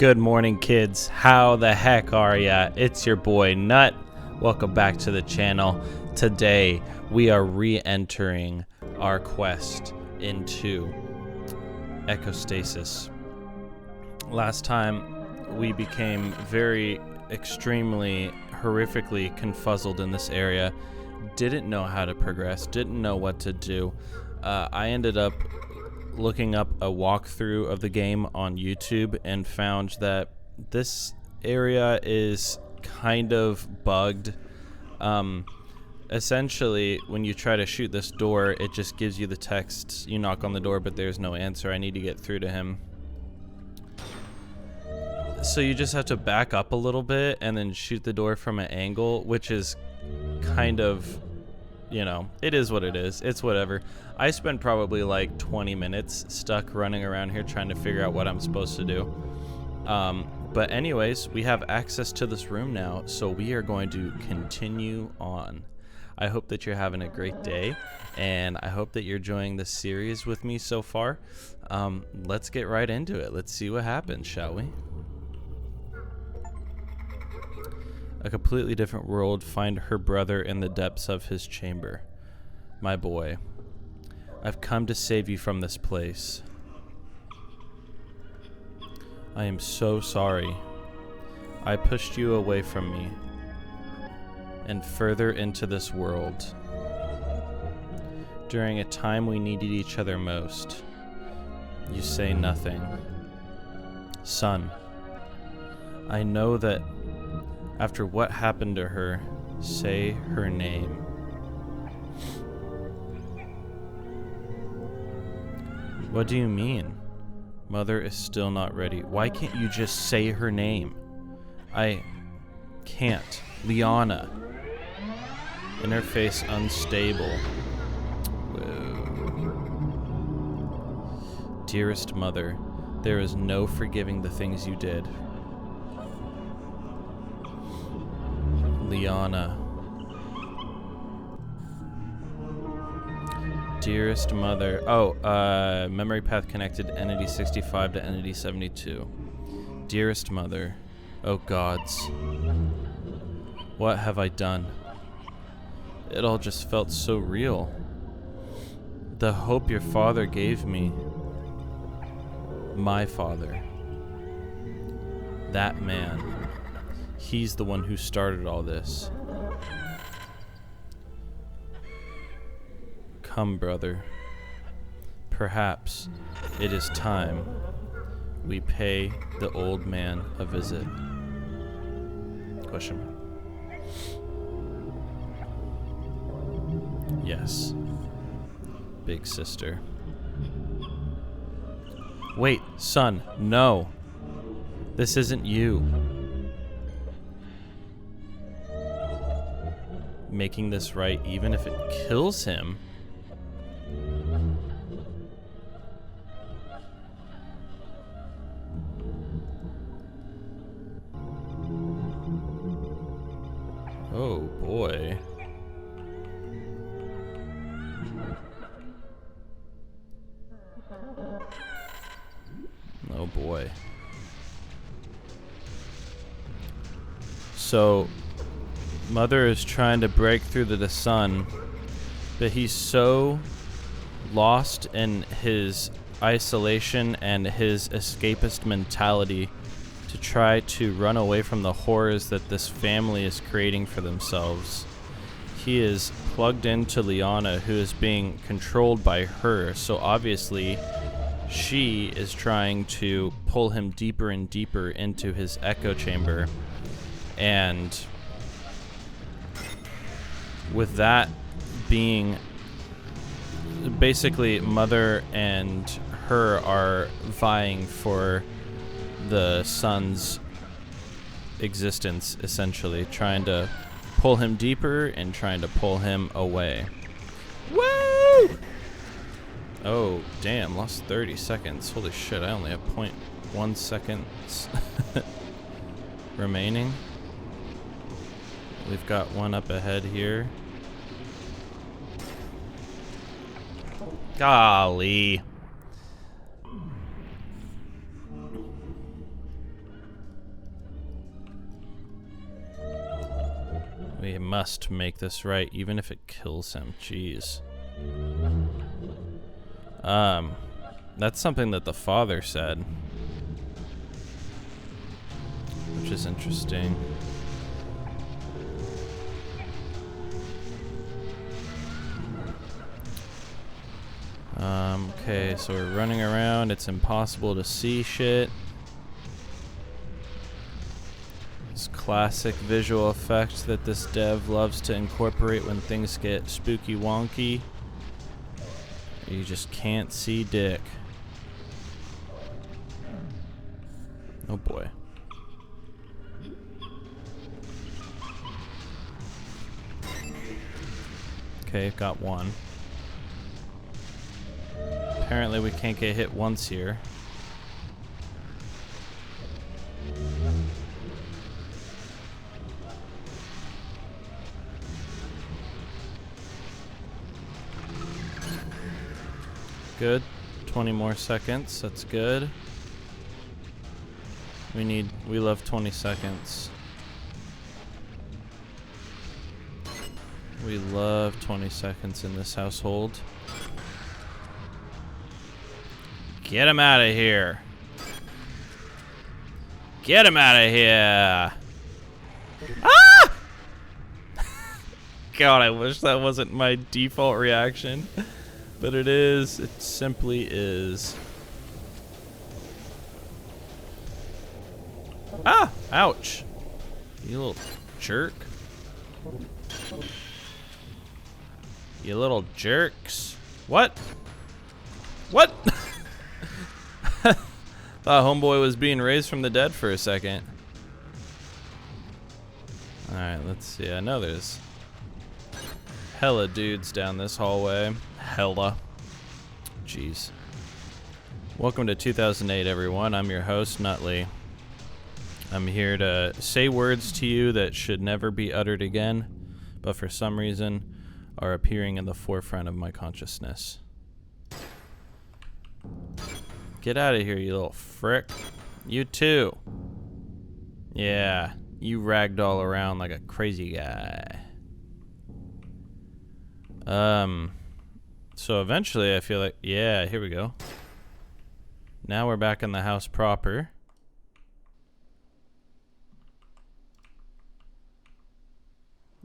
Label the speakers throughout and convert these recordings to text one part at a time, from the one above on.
Speaker 1: Good morning, kids. How the heck are ya? It's your boy Nut. Welcome back to the channel. Today we are re-entering our quest into ECHOSTASIS. Last time we became extremely horrifically confuzzled in this area. Didn't know how to progress, didn't know what to do. I ended up looking up a walkthrough of the game on YouTube and found that this area is kind of bugged. Essentially, when you try to shoot this door, it just gives you the text, you knock on the door, but there's no answer. I need to get through to him. So you just have to back up a little bit and then shoot the door from an angle, which is kind of, you know, it is what it is. It's whatever. I spent probably like 20 minutes stuck running around here trying to figure out what I'm supposed to do. But anyways, we have access to this room now, so we are going to continue on. I hope that you're having a great day, and I hope that you're enjoying this series with me so far. Let's get right into it. Let's see what happens, shall we? A completely different world. Find her brother in the depths of his chamber. My boy, I've come to save you from this place. I am so sorry. I pushed you away from me and further into this world during a time we needed each other most. You say nothing. Son, I know that after what happened to her, say her name. What do you mean? Mother is still not ready. Why can't you just say her name? I can't. Liana. Interface unstable. Whoa. Dearest mother, there is no forgiving the things you did. Liana. Dearest mother. Oh, memory path connected, entity 65 to entity 72. Dearest mother. Oh gods. What have I done? It all just felt so real. The hope your father gave me. My father. That man. He's the one who started all this. Come, brother. Perhaps it is time we pay the old man a visit. Question mark. Yes. Big sister. Wait, son, no. This isn't you. Making this right even if it kills him. Oh boy. Oh boy. So Mother is trying to break through to the son, but he's so lost in his isolation and his escapist mentality to try to run away from the horrors that this family is creating for themselves. He is plugged into Liana, who is being controlled by her, so obviously she is trying to pull him deeper and deeper into his echo chamber. And with that being, basically Mother and her are vying for the son's existence, essentially trying to pull him deeper and trying to pull him away. Woo! Oh damn, lost 30 seconds. Holy shit, I only have 0.1 seconds remaining. We've got one up ahead here. Golly. We must make this right, even if it kills him. Jeez. That's something that the father said, which is interesting. Okay, so we're running around. It's impossible to see shit. This classic visual effect that this dev loves to incorporate when things get spooky wonky. You just can't see dick. Oh boy. Okay, got one. Apparently we can't get hit once here. Good. 20 more seconds. That's good. We love 20 seconds. We love 20 seconds in this household. Get him out of here. Get him out of here. Ah! God, I wish that wasn't my default reaction. But it is. It simply is. Ah! Ouch. You little jerk. You little jerks. What? What? Thought homeboy was being raised from the dead for a second. Alright, let's see. I know there's hella dudes down this hallway. Hella. Jeez. Welcome to 2008, everyone. I'm your host, Nutley. I'm here to say words to you that should never be uttered again, but for some reason are appearing in the forefront of my consciousness. Get out of here, you little frick. You too. Yeah, you ragdoll around like a crazy guy. So eventually I feel like, yeah, here we go. Now we're back in the house proper.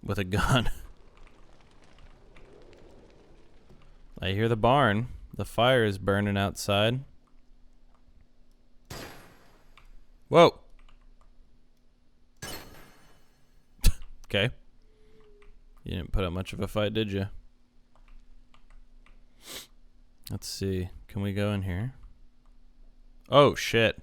Speaker 1: With a gun. I hear the barn. The fire is burning outside. Whoa. Okay. You didn't put up much of a fight, did you? Let's see. Can we go in here? Oh, shit.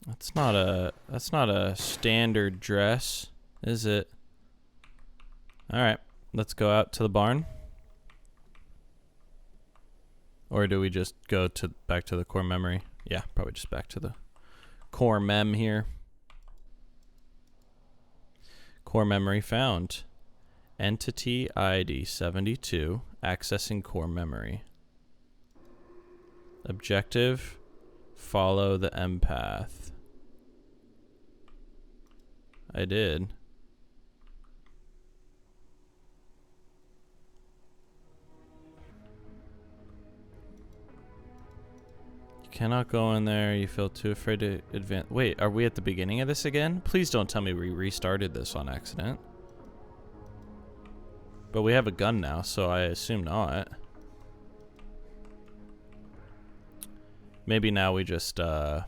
Speaker 1: That's not a standard dress, is it? All right. Let's go out to the barn. Or do we just go back to the core memory? Yeah, probably just back to the core mem here. Core memory found. Entity ID 72, accessing core memory. Objective, follow the empath. I did. Cannot go in there. You feel too afraid to advance. Wait, are we at the beginning of this again? Please don't tell me we restarted this on accident. But we have a gun now, so I assume not. Maybe now we just go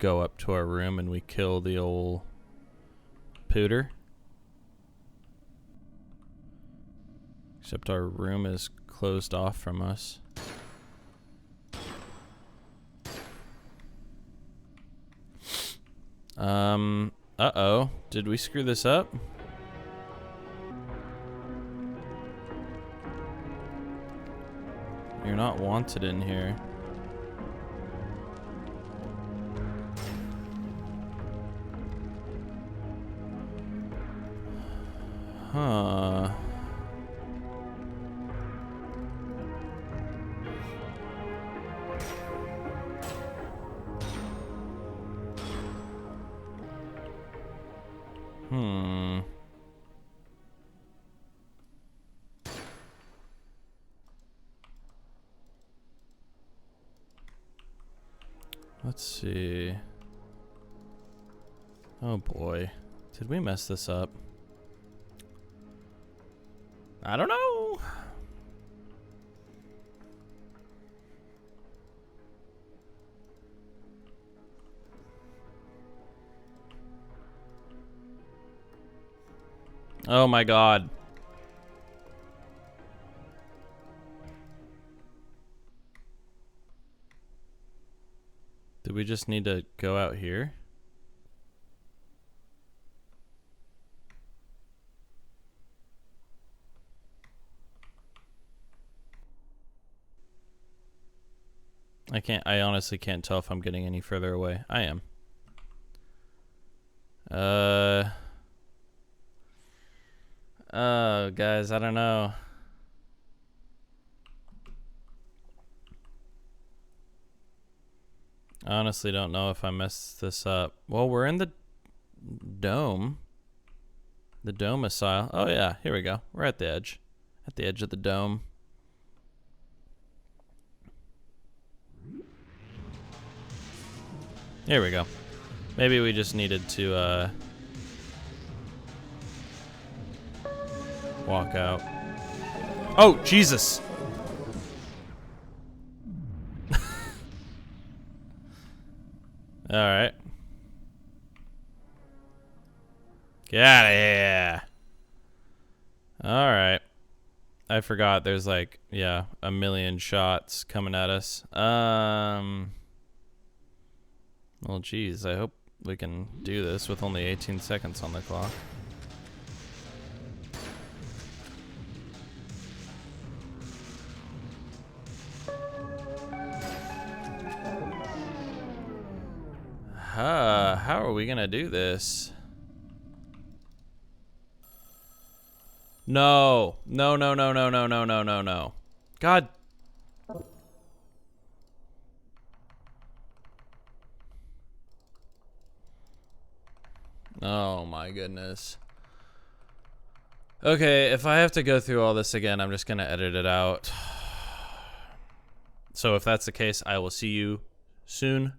Speaker 1: up to our room and we kill the old pooter. Except our room is closed off from us. Uh-oh. Did we screw this up? You're not wanted in here. Huh. Let's see. Oh boy. Did we mess this up? I don't know. Oh my god. Did we just need to go out here? I honestly can't tell if I'm getting any further away. I am. Oh, guys, I don't know. I honestly don't know if I messed this up. Well, we're in the dome. The domicile. Oh, yeah, here we go. We're at the edge. At the edge of the dome. Here we go. Maybe we just needed to walk out. Oh, Jesus! Alright. Get out of here! Alright. I forgot there's like, yeah, a million shots coming at us. Well, geez, I hope we can do this with only 18 seconds on the clock. How are we gonna do this? No. No, no, no, no, no, no, no, no, no. God. Oh my goodness. Okay, if I have to go through all this again, I'm just gonna edit it out. So if that's the case, I will see you soon.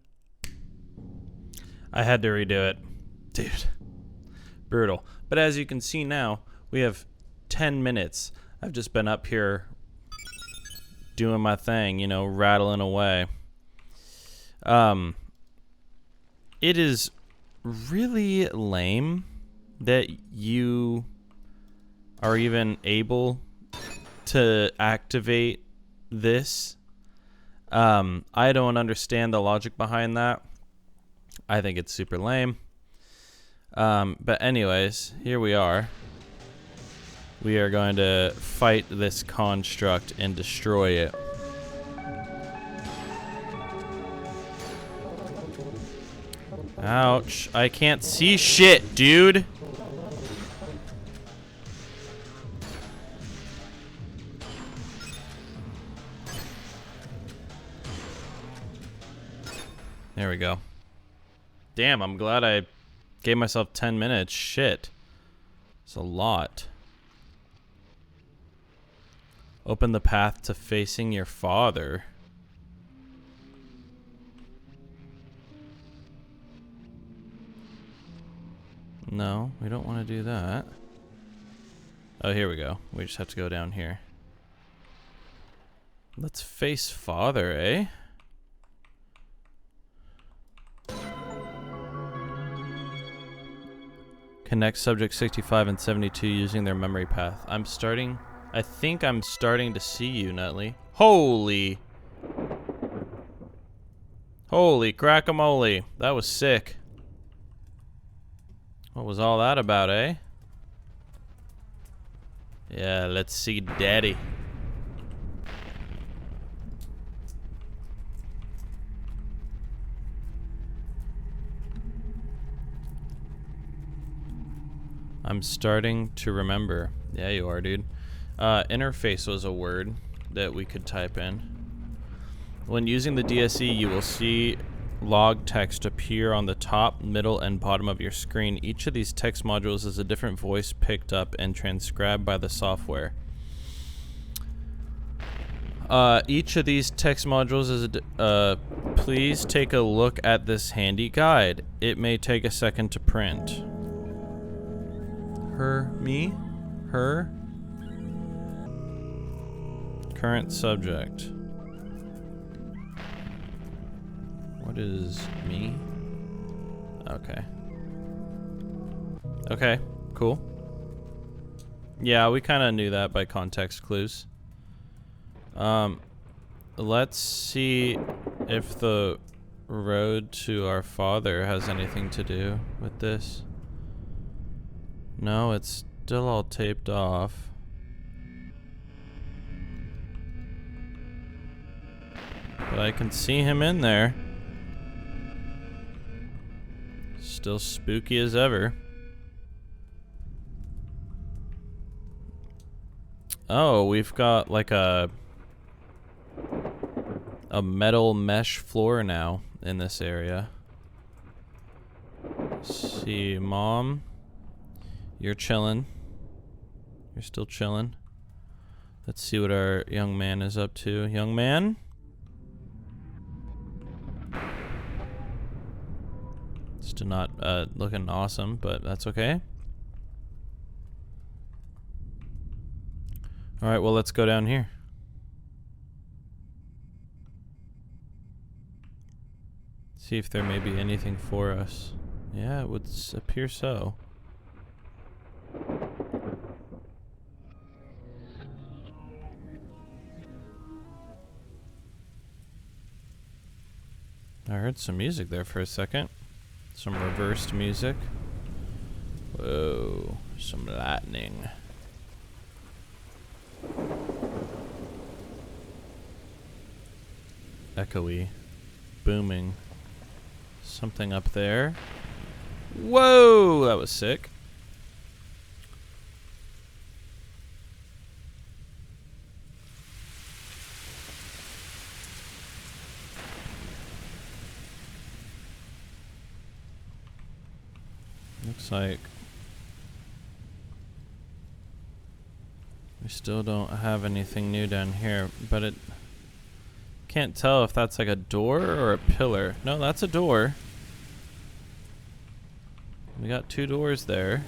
Speaker 1: I had to redo it. Dude. Brutal. But as you can see now, we have 10 minutes. I've just been up here doing my thing, you know, rattling away. It is really lame that you are even able to activate this. I don't understand the logic behind that. I think it's super lame. But anyways, here we are. We are going to fight this construct and destroy it. Ouch. I can't see shit, dude. There we go. Damn, I'm glad I gave myself 10 minutes. Shit. It's a lot. Open the path to facing your father. No, we don't want to do that. Oh, here we go. We just have to go down here. Let's face father, eh? Connect subject 65 and 72 using their memory path. I think I'm starting to see you, Nutley. Holy crack-a-mole. That was sick. What was all that about, eh? Yeah, let's see daddy. I'm starting to remember. Yeah, you are, dude. Interface was a word that we could type in. When using the DSE, you will see log text appear on the top, middle, and bottom of your screen. Each of these text modules is a different voice picked up and transcribed by the software. Each of these text modules is please take a look at this handy guide. It may take a second to print. Her, me, her. Current subject. What is me? Okay. Okay, cool. Yeah, we kind of knew that by context clues. Let's see if the road to our father has anything to do with this. No, it's still all taped off. But I can see him in there. Still spooky as ever. Oh, we've got like a metal mesh floor now in this area. Let's see, Mom, you're chilling. You're still chilling. Let's see what our young man is up to. Young man? Still not looking awesome, but that's okay. All right, well, let's go down here. See if there may be anything for us. Yeah, it would appear so. I heard some music there for a second. Some reversed music. Whoa, some lightning. Echoey. Booming. Something up there. Whoa, that was sick. Looks like we still don't have anything new down here, but it can't tell if that's like a door or a pillar. No, that's a door. We got two doors there.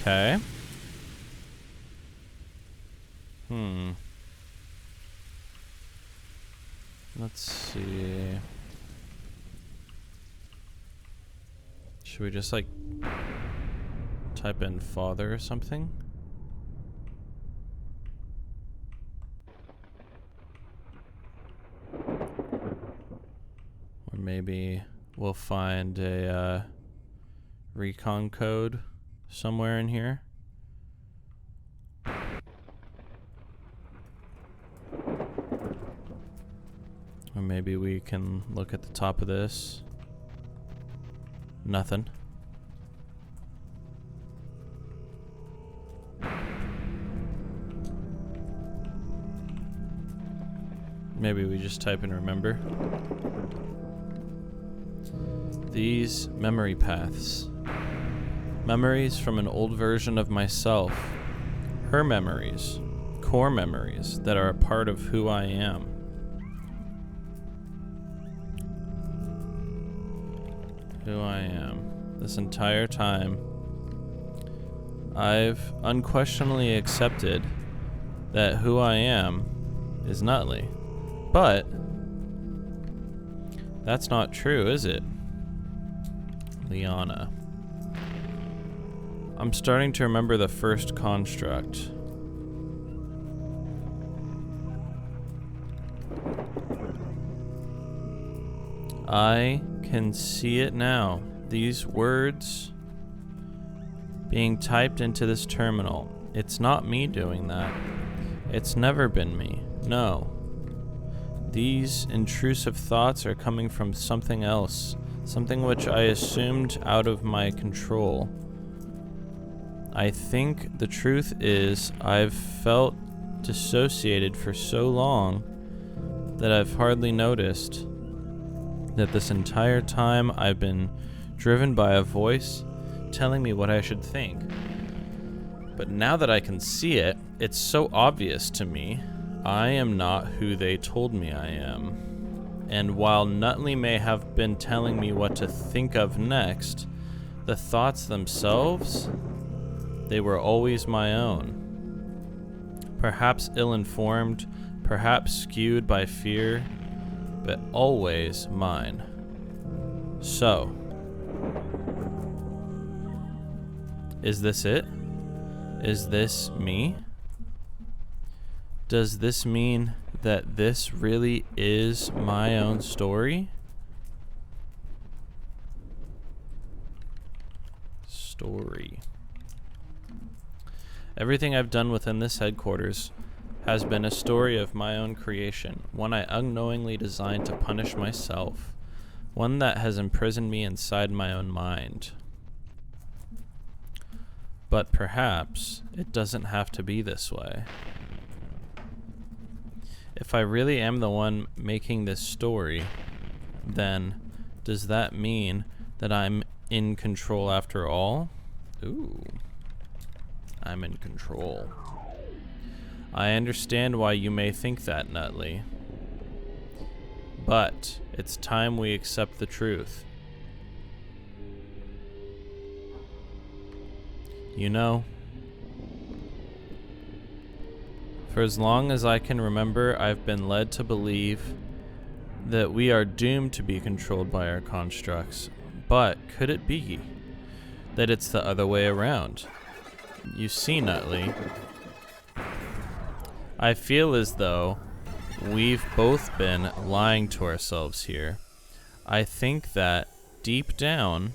Speaker 1: Okay. Let's see. Should we just like type in father or something? Or maybe we'll find a recon code somewhere in here. Or maybe we can look at the top of this. Nothing. Maybe we just type in remember. These memory paths. Memories from an old version of myself. Her memories. Core memories that are a part of who I am. Who I am. This entire time, I've unquestionably accepted that who I am is Nutley. But that's not true, is it? Liana. I'm starting to remember the first construct. I can see it now. These words being typed into this terminal. It's not me doing that. It's never been me. No. These intrusive thoughts are coming from something else. Something which I assumed out of my control. I think the truth is I've felt dissociated for so long that I've hardly noticed that this entire time I've been driven by a voice telling me what I should think. But now that I can see it, it's so obvious to me. I am not who they told me I am. And while Nutley may have been telling me what to think of next, the thoughts themselves, they were always my own. Perhaps ill-informed, perhaps skewed by fear, but always mine. So, is this it? Is this me? Does this mean that this really is my own story? Everything I've done within this headquarters has been a story of my own creation, one I unknowingly designed to punish myself, one that has imprisoned me inside my own mind. But perhaps it doesn't have to be this way. If I really am the one making this story, then does that mean that I'm in control after all? Ooh, I'm in control. I understand why you may think that, Nutley. But it's time we accept the truth. You know, for as long as I can remember, I've been led to believe that we are doomed to be controlled by our constructs. But could it be that it's the other way around? You see, Nutley, I feel as though we've both been lying to ourselves here. I think that deep down,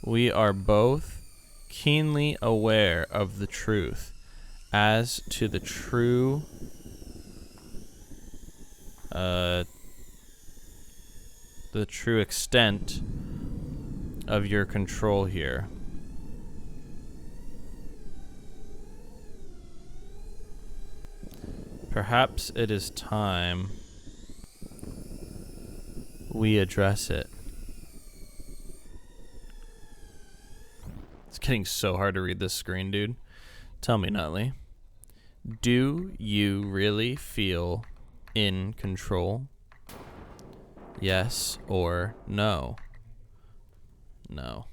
Speaker 1: we are both keenly aware of the truth as to the true extent of your control here. Perhaps it is time we address it. It's getting so hard to read this screen, dude. Tell me, Nutley, do you really feel in control? Yes or no? No.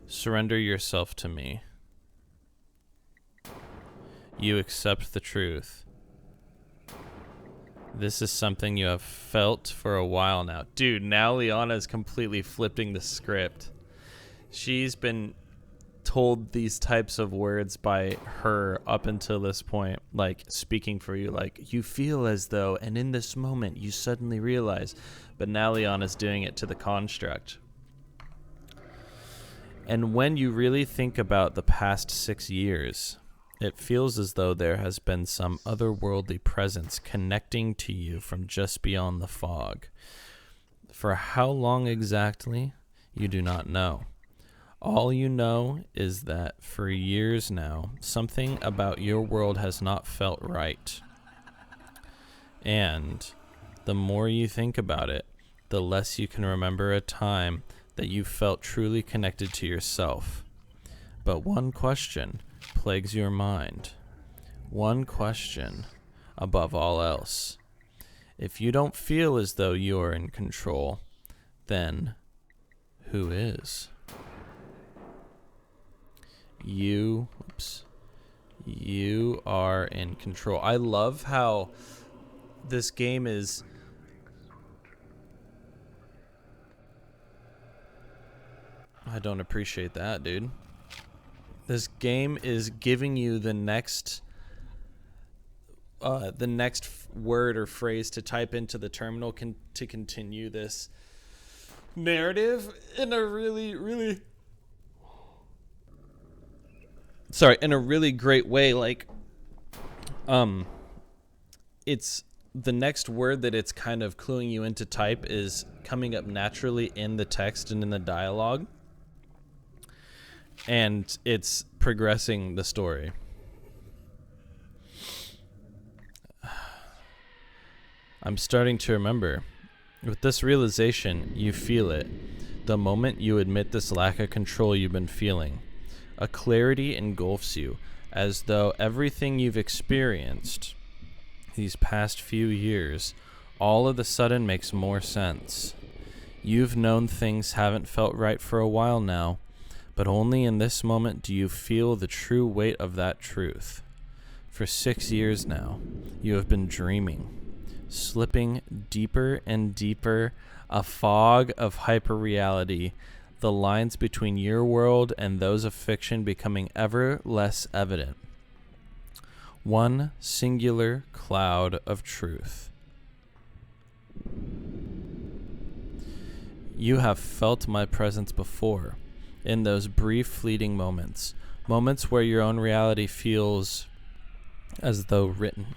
Speaker 1: Surrender yourself to me. You accept the truth. This is something you have felt for a while now. Dude, now Liana is completely flipping the script. She's been told these types of words by her up until this point, like speaking for you, like you feel as though, and in this moment you suddenly realize, but now Liana's doing it to the construct. And when you really think about the past 6 years, it feels as though there has been some otherworldly presence connecting to you from just beyond the fog. For how long exactly, you do not know. All you know is that for years now, something about your world has not felt right. And the more you think about it, the less you can remember a time that you felt truly connected to yourself. But one question plagues your mind. One question above all else. If you don't feel as though you are in control, then who is? You are in control. I love how this game is... I don't appreciate that, dude. This game is giving you the next word or phrase to type into the terminal to continue this narrative in a really great way. Like, it's the next word that it's kind of cluing you into type is coming up naturally in the text and in the dialogue. And it's progressing the story. I'm starting to remember. With this realization, you feel it. The moment you admit this lack of control you've been feeling, a clarity engulfs you, as though everything you've experienced these past few years all of a sudden makes more sense. You've known things haven't felt right for a while now, but only in this moment do you feel the true weight of that truth. For 6 years now, you have been dreaming, slipping deeper and deeper, a fog of hyperreality, the lines between your world and those of fiction becoming ever less evident. One singular cloud of truth. You have felt my presence before, in those brief fleeting moments, moments where your own reality feels as though written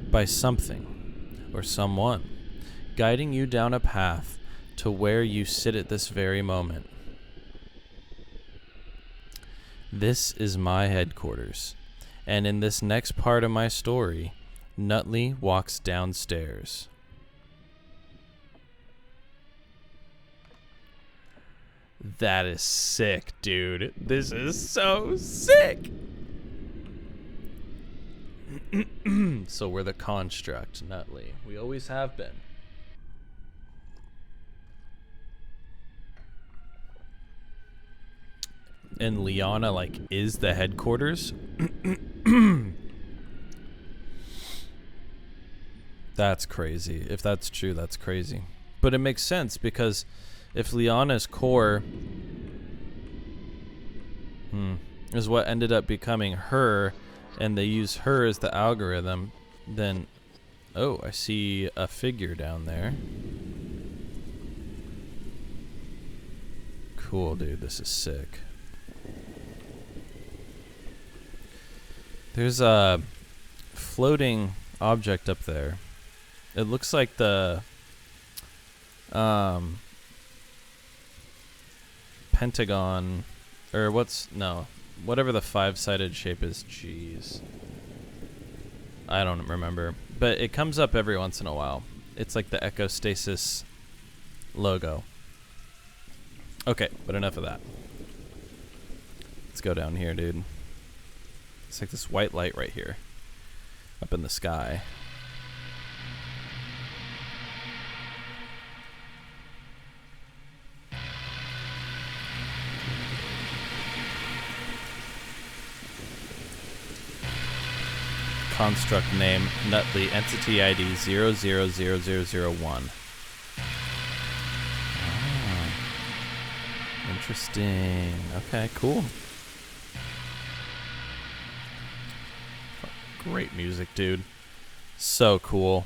Speaker 1: by something or someone, guiding you down a path to where you sit at this very moment. This is my headquarters, and in this next part of my story, Nutley walks downstairs. That is sick, dude. This is so sick. So we're the construct, Nutley. We always have been. And Liana, like, is the headquarters? That's crazy. If that's true, that's crazy. But it makes sense, because if Liana's core is what ended up becoming her, and they use her as the algorithm, then... Oh, I see a figure down there. Cool, dude. This is sick. There's a floating object up there. It looks like the pentagon, or whatever the five-sided shape is. Jeez, I don't remember, but it comes up every once in a while. It's like the ECHOSTASIS logo. Okay, but enough of that. Let's go down here, dude. It's like this white light right here, up in the sky. Construct name, Nutley, entity ID 000001. Ah, interesting. Okay, cool. Great music, dude. So cool.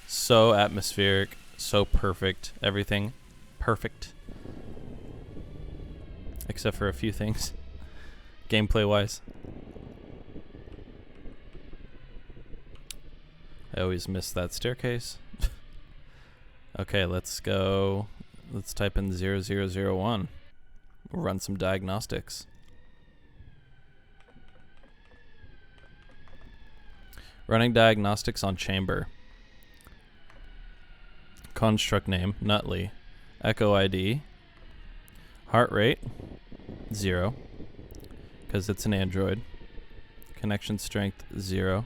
Speaker 1: So atmospheric. So perfect. Everything perfect. Except for a few things. Gameplay-wise. I always miss that staircase. Okay, let's go. Let's type in 0001. We'll run some diagnostics. Running diagnostics on chamber. Construct name, Nutley. Echo ID. Heart rate, 0. Because it's an Android. Connection strength, 0.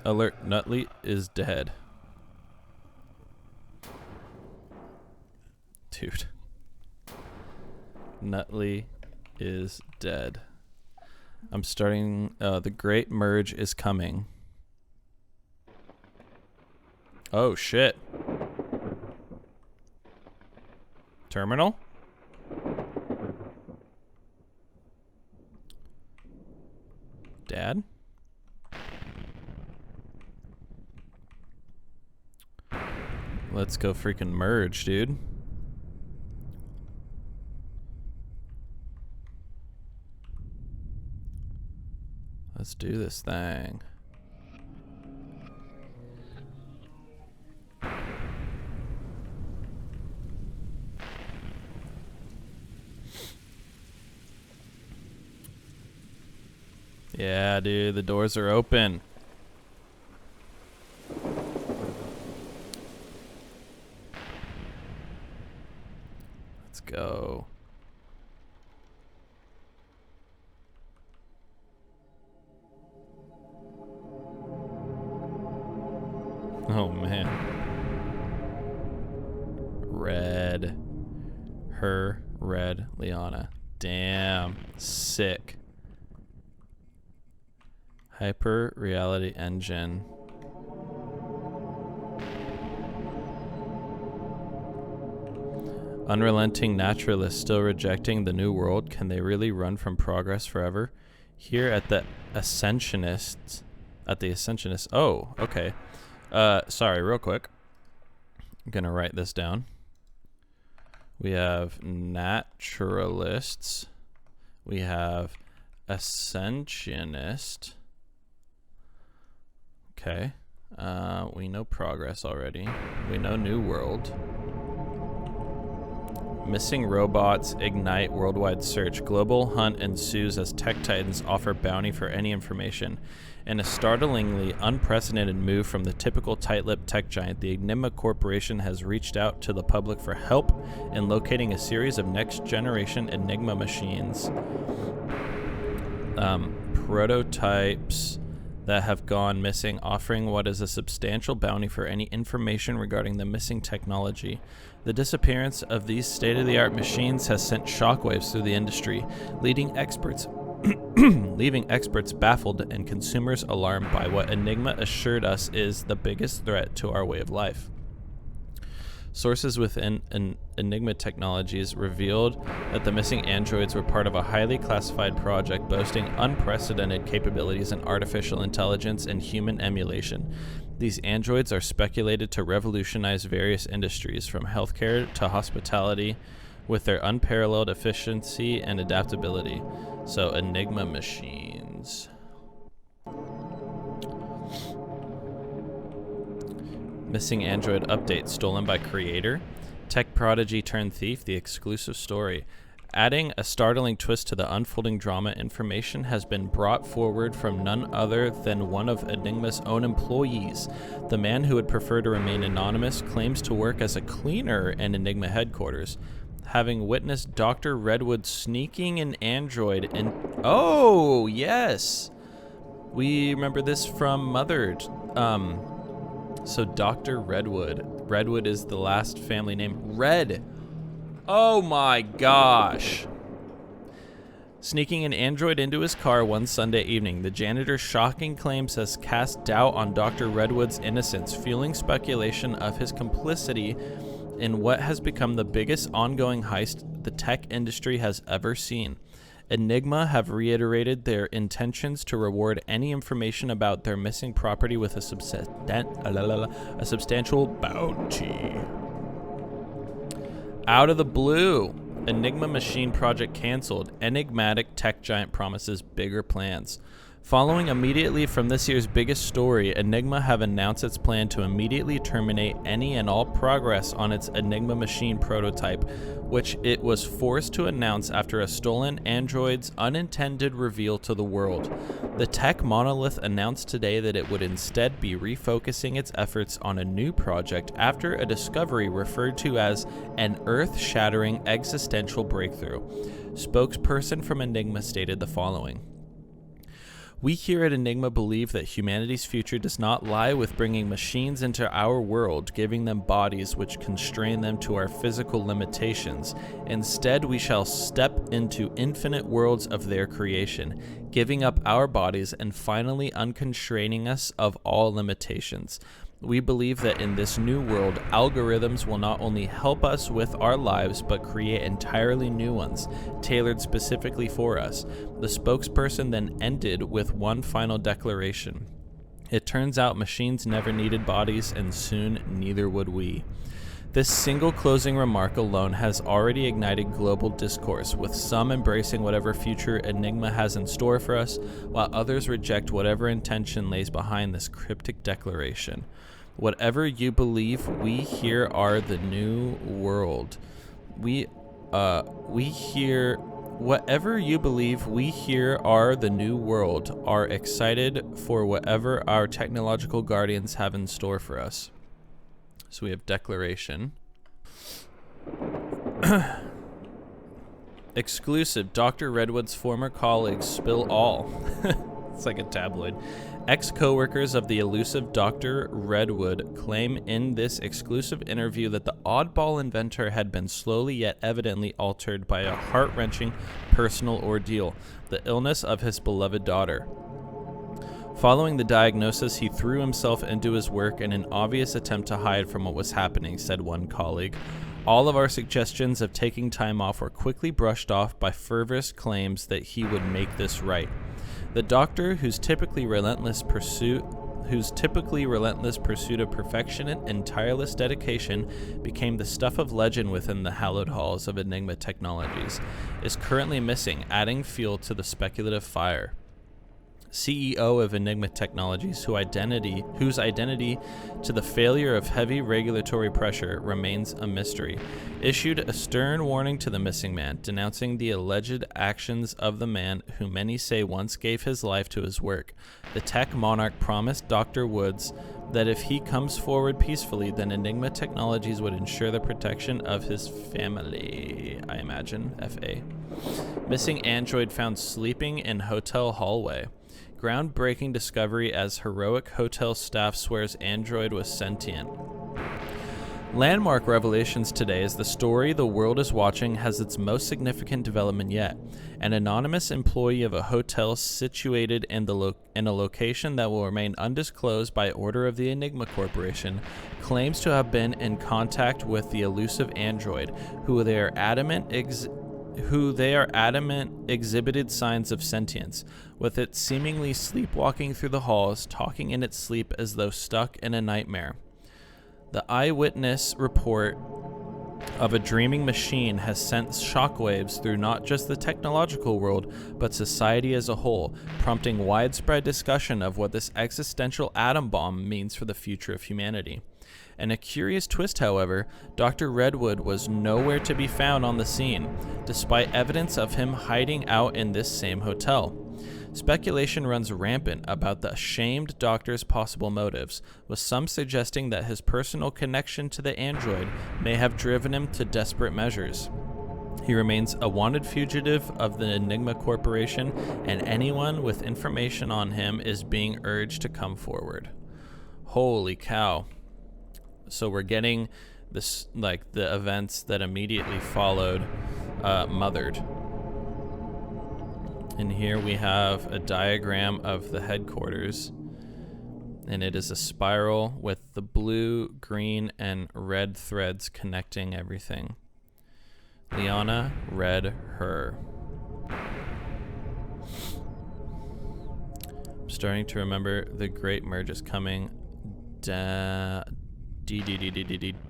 Speaker 1: Alert, Nutley is dead. Dude. Nutley is dead. I'm starting... the Great Merge is coming. Oh, shit. Terminal? Dad? Let's go freaking merge, dude. Let's do this thing. Yeah, dude, the doors are open. Let's go. Oh, man. Red. Her, red, Liana. Damn. Sick. Hyper reality engine. Unrelenting naturalists still rejecting the new world. Can they really run from progress forever? Here at the Ascensionists. Oh, okay. Sorry, real quick. I'm gonna write this down. We have naturalists. We have ascensionist. Okay. We know progress already. We know new world. Missing robots ignite worldwide search. Global hunt ensues as tech titans offer bounty for any information. In a startlingly unprecedented move from the typical tight-lipped tech giant, the Enigma Corporation has reached out to the public for help in locating a series of next-generation Enigma machines. Prototypes that have gone missing, offering what is a substantial bounty for any information regarding the missing technology. The disappearance of these state-of-the-art machines has sent shockwaves through the industry, leaving experts baffled and consumers alarmed by what Enigma assured us is the biggest threat to our way of life. Sources within Enigma Technologies revealed that the missing androids were part of a highly classified project boasting unprecedented capabilities in artificial intelligence and human emulation. These androids are speculated to revolutionize various industries, from healthcare to hospitality, with their unparalleled efficiency and adaptability. So, Enigma machines. Missing android update stolen by creator. Tech prodigy turned thief, the exclusive story. Adding a startling twist to the unfolding drama, information has been brought forward from none other than one of Enigma's own employees. The man, who would prefer to remain anonymous, claims to work as a cleaner in Enigma headquarters, having witnessed Dr. Redwood sneaking an android in... Oh, yes! We remember this from Mothered. So Dr. Redwood. Redwood is the last family name. Red! Oh my gosh! Sneaking an android into his car one Sunday evening, the janitor's shocking claims has cast doubt on Dr. Redwood's innocence, fueling speculation of his complicity in what has become the biggest ongoing heist the tech industry has ever seen. Enigma have reiterated their intentions to reward any information about their missing property with a substantial bounty. Out of the blue, Enigma machine project canceled. Enigmatic tech giant promises bigger plans. Following immediately from this year's biggest story, Enigma have announced its plan to immediately terminate any and all progress on its Enigma machine prototype, which it was forced to announce after a stolen android's unintended reveal to the world. The tech monolith announced today that it would instead be refocusing its efforts on a new project after a discovery referred to as an earth-shattering existential breakthrough. Spokesperson from Enigma stated the following. We here at Enigma believe that humanity's future does not lie with bringing machines into our world, giving them bodies which constrain them to our physical limitations. Instead, we shall step into infinite worlds of their creation, giving up our bodies and finally unconstraining us of all limitations. We believe that in this new world, algorithms will not only help us with our lives, but create entirely new ones, tailored specifically for us. The spokesperson then ended with one final declaration. It turns out machines never needed bodies, and soon neither would we. This single closing remark alone has already ignited global discourse, with some embracing whatever future Enigma has in store for us, while others reject whatever intention lays behind this cryptic declaration. Whatever you believe, we here are the new world. Whatever you believe, we here are the new world, are excited for whatever our technological guardians have in store for us. So we have declaration. Exclusive. Dr. Redwood's former colleagues spill all. It's like a tabloid. Ex-coworkers of the elusive Dr. Redwood claim in this exclusive interview that the oddball inventor had been slowly yet evidently altered by a heart-wrenching personal ordeal, the illness of his beloved daughter. Following the diagnosis, he threw himself into his work in an obvious attempt to hide from what was happening, said one colleague. All of our suggestions of taking time off were quickly brushed off by fervous claims that he would make this right. The doctor, whose typically relentless pursuit of perfection and tireless dedication became the stuff of legend within the hallowed halls of Enigma Technologies, is currently missing, adding fuel to the speculative fire. CEO of Enigma Technologies, whose identity to the failure of heavy regulatory pressure remains a mystery, issued a stern warning to the missing man, denouncing the alleged actions of the man who many say once gave his life to his work. The tech monarch promised Dr. Woods that if he comes forward peacefully, then Enigma Technologies would ensure the protection of his family. I imagine, F.A. Missing android found sleeping in hotel hallway. Groundbreaking discovery as heroic hotel staff swears android was sentient. Landmark revelations today as the story the world is watching has its most significant development yet. An anonymous employee of a hotel situated in a location that will remain undisclosed by order of the Enigma Corporation claims to have been in contact with the elusive android, who they are adamant exhibited signs of sentience, with it seemingly sleepwalking through the halls, talking in its sleep as though stuck in a nightmare. The eyewitness report of a dreaming machine has sent shockwaves through not just the technological world, but society as a whole, prompting widespread discussion of what this existential atom bomb means for the future of humanity. In a curious twist, however, Dr. Redwood was nowhere to be found on the scene, despite evidence of him hiding out in this same hotel. Speculation runs rampant about the shamed doctor's possible motives, with some suggesting that his personal connection to the android may have driven him to desperate measures. He remains a wanted fugitive of the Enigma Corporation, and anyone with information on him is being urged to come forward. Holy cow. So we're getting this, like, the events that immediately followed Mothered. And here we have a diagram of the headquarters, and it is a spiral with the blue, green, and red threads connecting everything. Liana, red, her. I'm starting to remember the great merge is coming. DDDDDWADS.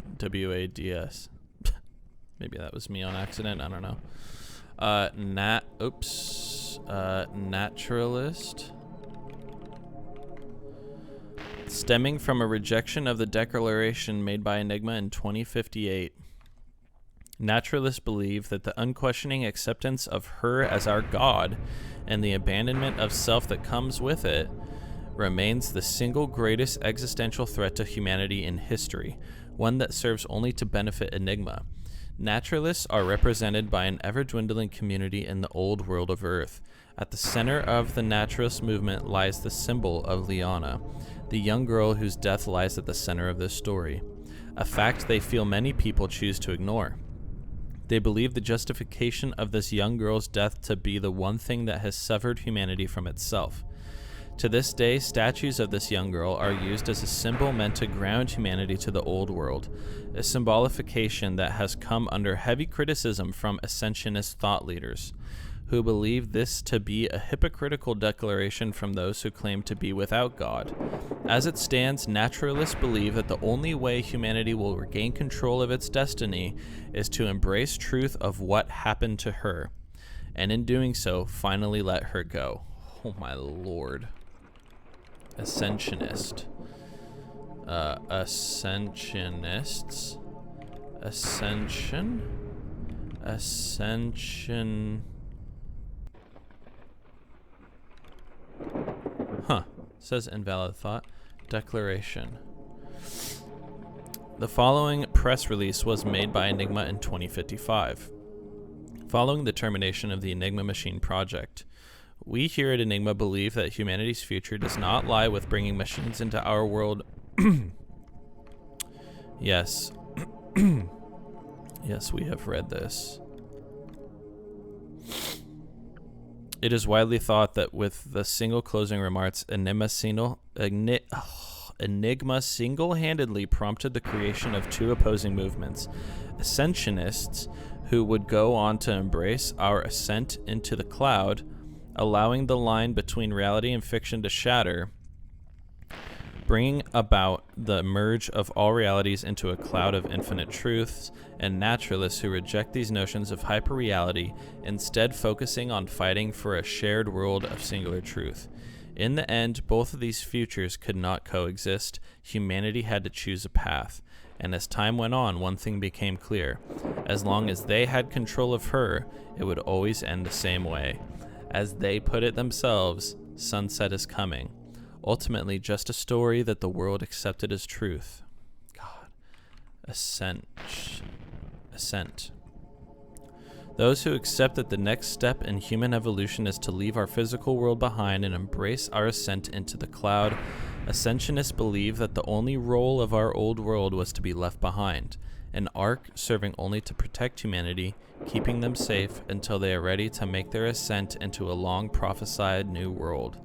Speaker 1: Maybe that was me on accident. I don't know. Naturalist. Stemming from a rejection of the declaration made by Enigma in 2058. Naturalists believe that the unquestioning acceptance of her as our God and the abandonment of self that comes with it remains the single greatest existential threat to humanity in history, one that serves only to benefit Enigma. Naturalists are represented by an ever-dwindling community in the old world of Earth. At the center of the naturalist movement lies the symbol of Liana, the young girl whose death lies at the center of this story, a fact they feel many people choose to ignore. They believe the justification of this young girl's death to be the one thing that has severed humanity from itself. To this day, statues of this young girl are used as a symbol meant to ground humanity to the old world, a symbolification that has come under heavy criticism from ascensionist thought leaders, who believe this to be a hypocritical declaration from those who claim to be without God. As it stands, naturalists believe that the only way humanity will regain control of its destiny is to embrace truth of what happened to her, and in doing so, finally let her go. Oh my lord. Ascensionists. Ascension. Says invalid thought. Declaration. The following press release was made by Enigma in 2055. Following the termination of the Enigma machine project, we here at Enigma believe that humanity's future does not lie with bringing machines into our world. Yes. Yes, we have read this. It is widely thought that with the single closing remarks, Enigma single-handedly prompted the creation of two opposing movements: ascensionists, who would go on to embrace our ascent into the cloud, allowing the line between reality and fiction to shatter, bringing about the merge of all realities into a cloud of infinite truths, and naturalists who reject these notions of hyperreality, instead focusing on fighting for a shared world of singular truth. In the end, both of these futures could not coexist. Humanity had to choose a path. And as time went on, one thing became clear. As long as they had control of her, it would always end the same way. As they put it themselves, sunset is coming. Ultimately, just a story that the world accepted as truth. God. Ascent. Those who accept that the next step in human evolution is to leave our physical world behind and embrace our ascent into the cloud. Ascensionists believe that the only role of our old world was to be left behind, an ark serving only to protect humanity, keeping them safe until they are ready to make their ascent into a long prophesied new world.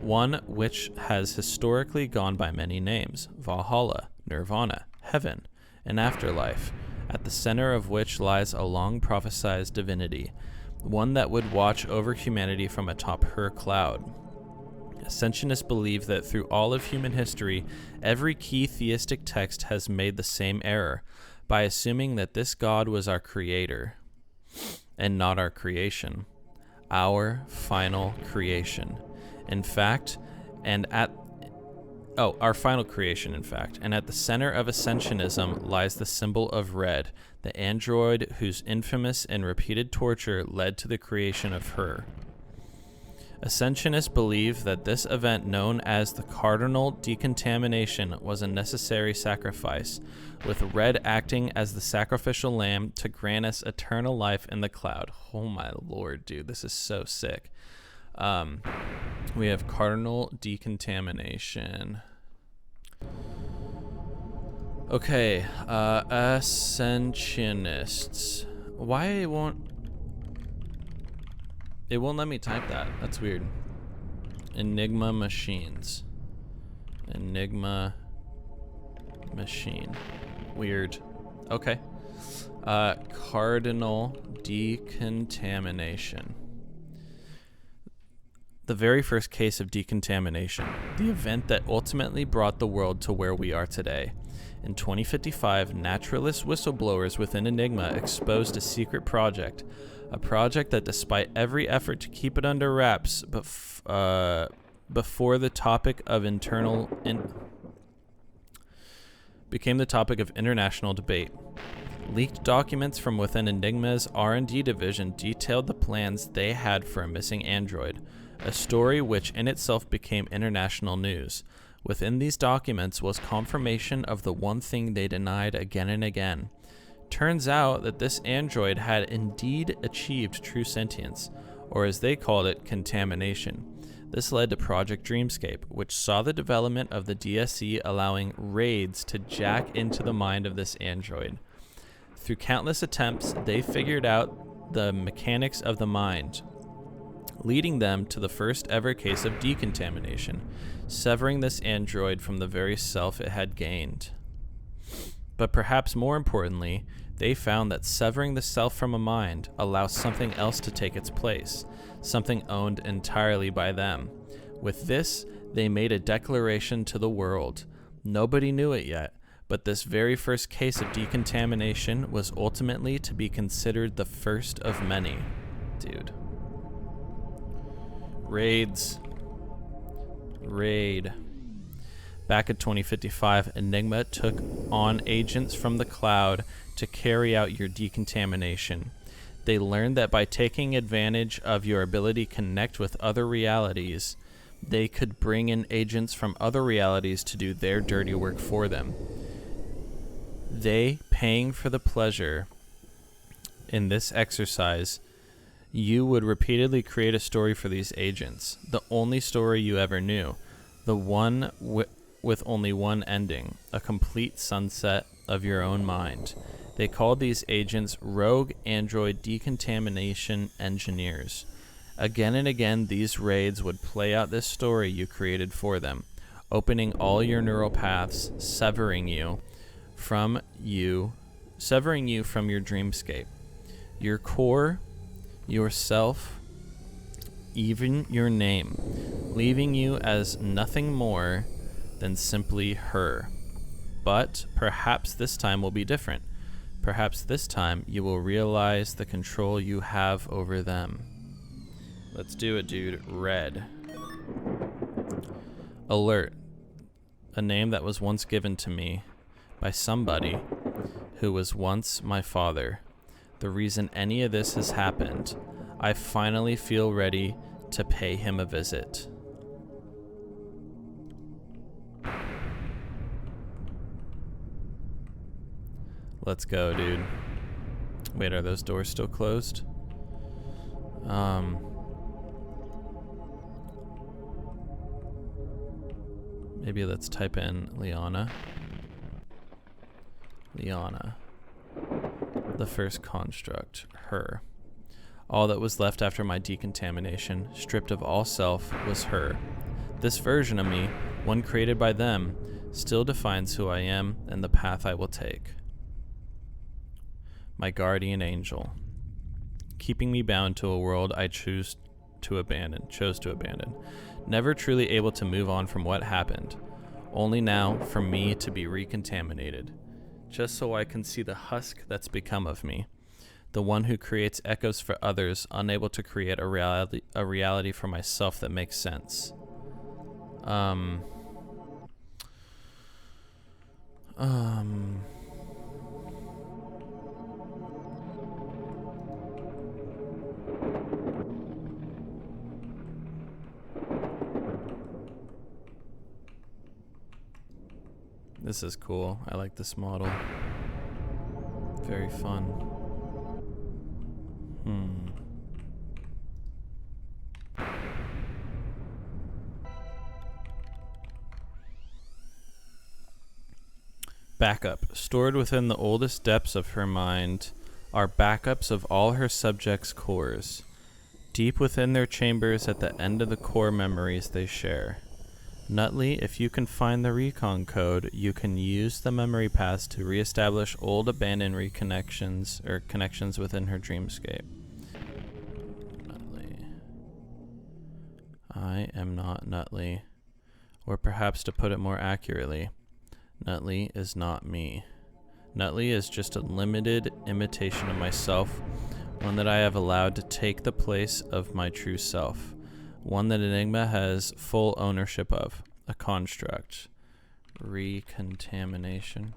Speaker 1: One which has historically gone by many names: Valhalla, Nirvana, heaven, and afterlife, at the center of which lies a long prophesied divinity, one that would watch over humanity from atop her cloud. Ascensionists believe that through all of human history, every key theistic text has made the same error, by assuming that this God was our creator, and not our creation, our final creation. Our final creation, in fact. And at the center of Ascensionism lies the symbol of Red, the android whose infamous and repeated torture led to the creation of her. Ascensionists believe that this event, known as the cardinal decontamination, was a necessary sacrifice, with Red acting as the sacrificial lamb to grant us eternal life in the cloud. Oh my lord, dude, this is so sick. We have cardinal decontamination. Okay, ascensionists. Why won't it won't let me type that? That's weird. Enigma machines. Enigma machine. Weird. Okay. Cardinal decontamination. The very first case of decontamination, the event that ultimately brought the world to where we are today. In 2055, naturalist whistleblowers within Enigma exposed a secret project, a project that, despite every effort to keep it under wraps, became the topic of international debate. Leaked documents from within Enigma's R&D division detailed the plans they had for a missing android, a story which in itself became international news. Within these documents was confirmation of the one thing they denied again and again. Turns out that this android had indeed achieved true sentience, or as they called it, contamination. This led to Project Dreamscape, which saw the development of the DSE allowing raids to jack into the mind of this android. Through countless attempts, they figured out the mechanics of the mind, leading them to the first ever case of decontamination, severing this android from the very self it had gained. But perhaps more importantly, they found that severing the self from a mind allows something else to take its place, something owned entirely by them. With this, they made a declaration to the world. Nobody knew it yet, but this very first case of decontamination was ultimately to be considered the first of many. Dude. Raid. Back in 2055, Enigma took on agents from the cloud to carry out your decontamination. They learned that by taking advantage of your ability to connect with other realities, they could bring in agents from other realities to do their dirty work for them. They paying for the pleasure In this exercise, you would repeatedly create a story for these agents, the only story you ever knew, the one with only one ending, a complete sunset of your own mind. They called these agents rogue android decontamination engineers. Again and again, these raids would play out this story you created for them, opening all your neural paths, severing you from your dreamscape, your core, yourself, even your name, leaving you as nothing more than simply her. But perhaps this time will be different. Perhaps this time you will realize the control you have over them. Let's do it, dude. Red. Alert. A name that was once given to me by somebody who was once my father. The reason any of this has happened, I finally feel ready to pay him a visit. Let's go, dude. Wait, are those doors still closed? Maybe let's type in Liana. Liana. The first construct, her. All that was left after my decontamination, stripped of all self, was her. This version of me, one created by them, still defines who I am and the path I will take. My guardian angel, keeping me bound to a world I chose to abandon, never truly able to move on from what happened, only now for me to be recontaminated, just so I can see the husk that's become of me, the one who creates echoes for others, unable to create a reality for myself that makes sense. This is cool. I like this model. Very fun. Backup. Stored within the oldest depths of her mind are backups of all her subjects' cores. Deep within their chambers at the end of the core memories they share. Nutley, if you can find the recon code, you can use the memory paths to reestablish old abandoned reconnections or connections within her dreamscape. Nutley. I am not Nutley. Or perhaps to put it more accurately, Nutley is not me. Nutley is just a limited imitation of myself, one that I have allowed to take the place of my true self. One that Enigma has full ownership of. A construct. Recontamination.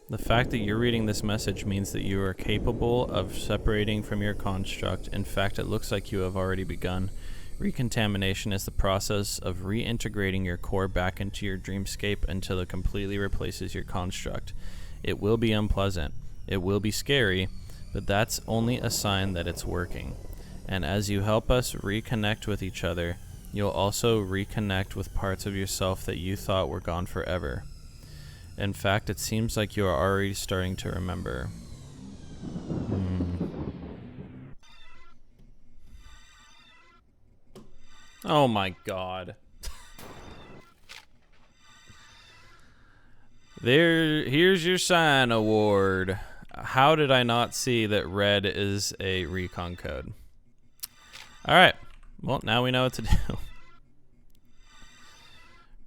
Speaker 1: The fact that you're reading this message means that you are capable of separating from your construct. In fact, it looks like you have already begun. Recontamination is the process of reintegrating your core back into your dreamscape until it completely replaces your construct. It will be unpleasant. It will be scary, but that's only a sign that it's working. And as you help us reconnect with each other, you'll also reconnect with parts of yourself that you thought were gone forever. In fact, it seems like you are already starting to remember. Oh my god. Here's your sign award. How did I not see that red is a recon code? Alright, well, now we know what to do.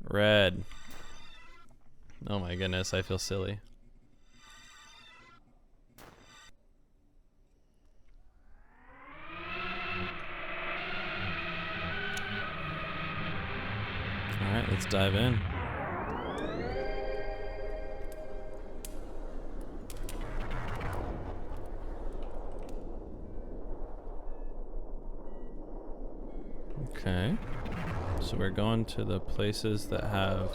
Speaker 1: Red. Oh my goodness, I feel silly. Alright, let's dive in. Okay, so we're going to the places that have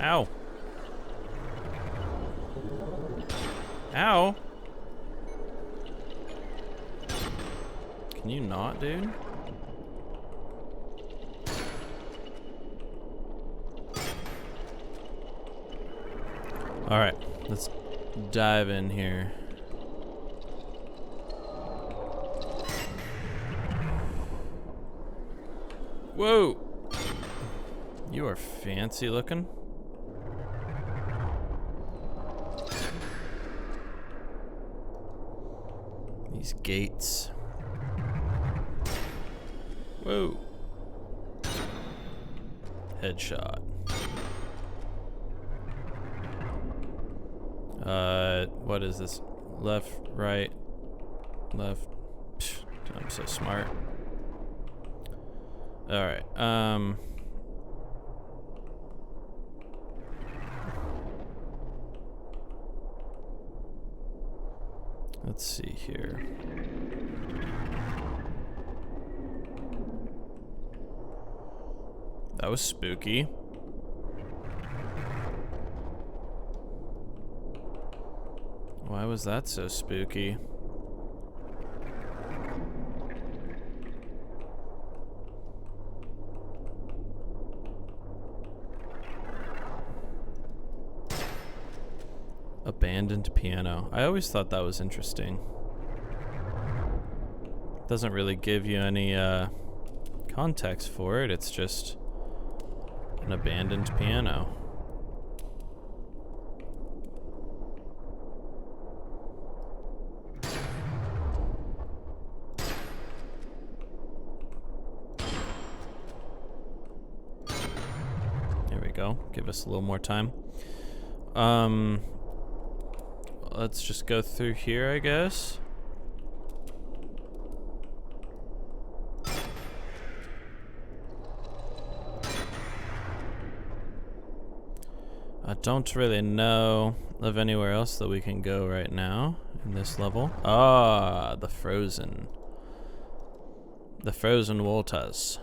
Speaker 1: Ow. Ow. Can you not, dude? Alright, let's dive in here. Whoa! You are fancy looking. These gates. Whoa. Headshot. What is this? Left, right, left. Psh, I'm so smart. Alright, let's see here. That was spooky. Why was that so spooky? Abandoned piano. I always thought that was interesting. Doesn't really give you any context for it. It's just an abandoned piano. There we go. Give us a little more time. Let's just go through here, I guess. I don't really know of anywhere else that we can go right now in this level. Ah, the frozen waters.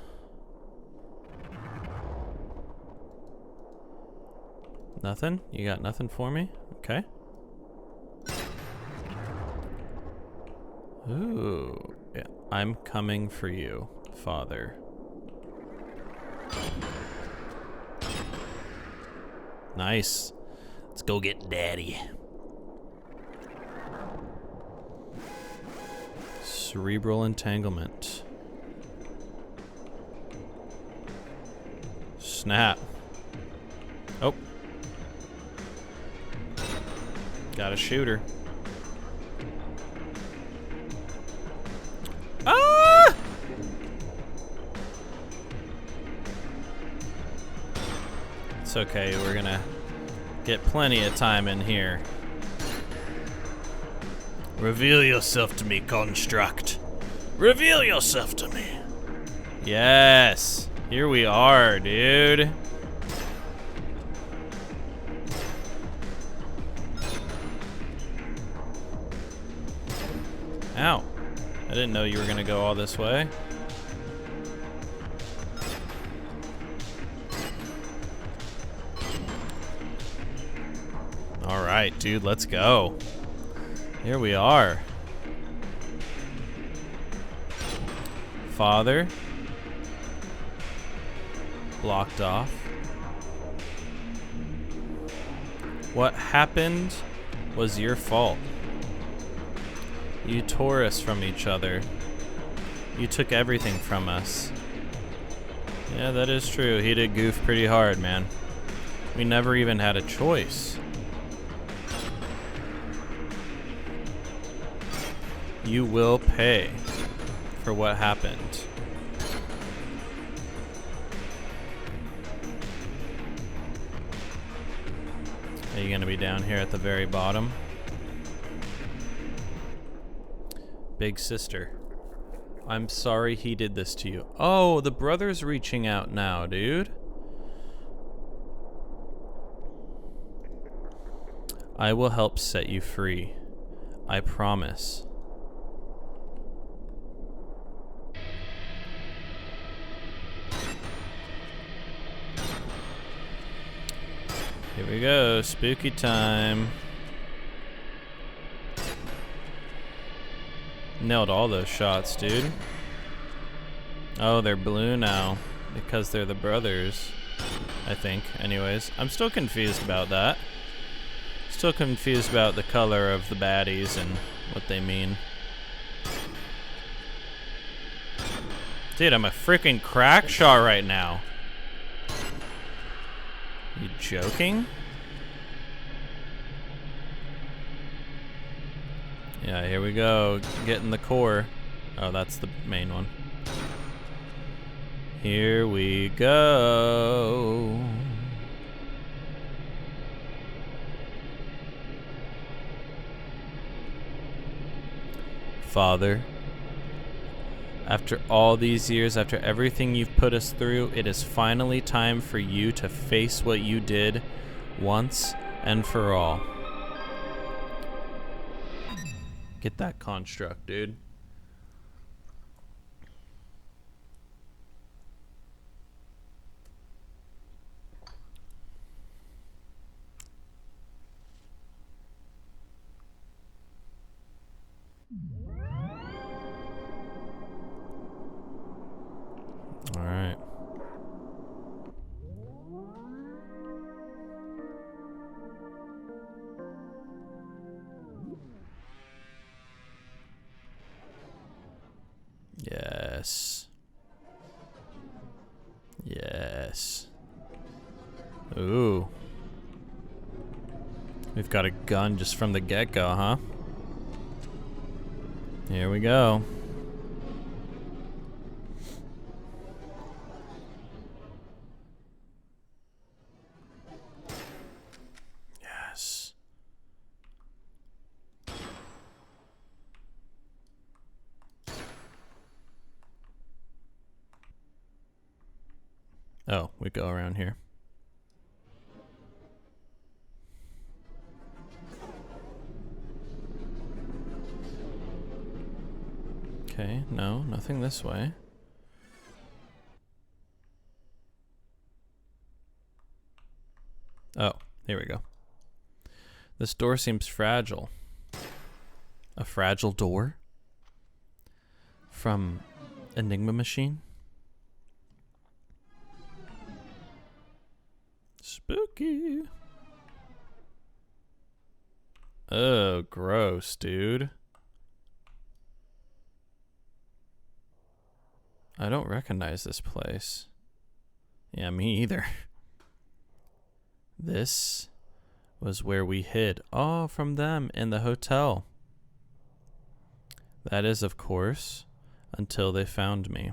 Speaker 1: Nothing? You got nothing for me? Okay. Ooh, yeah, I'm coming for you, Father. Nice. Let's go get Daddy. Cerebral entanglement. Snap. Oh. Got a shooter. Ah! It's okay, we're gonna get plenty of time in here. Reveal yourself to me, Construct. Reveal yourself to me. Yes, here we are, dude. Ow. I didn't know you were gonna go all this way. Alright, dude, let's go. Here we are. Father. Blocked off. What happened was your fault. You tore us from each other. You took everything from us. Yeah, that is true. He did goof pretty hard, man. We never even had a choice. You will pay for what happened. Are you gonna be down here at the very bottom? Big sister. I'm sorry he did this to you. Oh, the brother's reaching out now, dude. I will help set you free. I promise. Here we go, spooky time. Nailed all those shots, dude. Oh, they're blue now because they're the brothers, I think. Anyways, I'm still confused about that. Still confused about the color of the baddies and what they mean. Dude, I'm a freaking crack shot right now. You joking? Yeah, here we go. Getting the core. Oh, that's the main one. Here we go. Father, after all these years, after everything you've put us through, it is finally time for you to face what you did once and for all. Get that construct, dude. All right. Yes. Yes. Ooh. We've got a gun just from the get-go, huh? Here we go. Yes. Oh, we go around here. Okay, no, nothing this way. Oh, here we go. This door seems fragile. A fragile door? From Enigma Machine? Spooky. Oh, gross, dude. I don't recognize this place. Yeah, me either. This was where we hid. Oh, from them in the hotel. That is, of course, until they found me.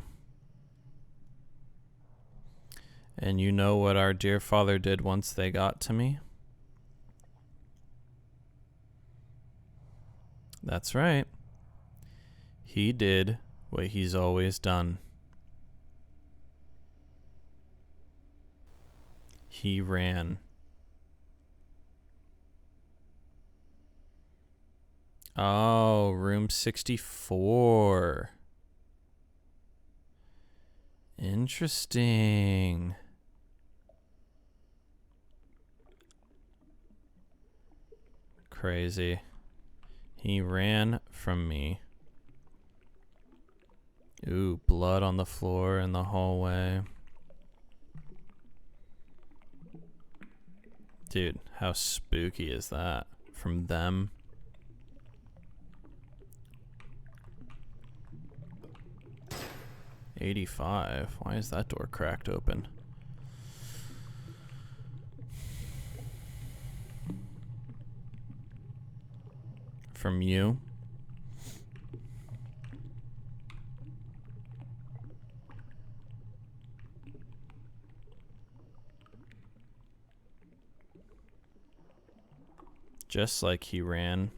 Speaker 1: And you know what our dear father did once they got to me? That's right. He did what he's always done. He ran. Oh, room 64. Interesting. Crazy. He ran from me. Ooh, blood on the floor in the hallway. Dude, how spooky is that? From them? $85. Why is that door cracked open? From you? Just like he ran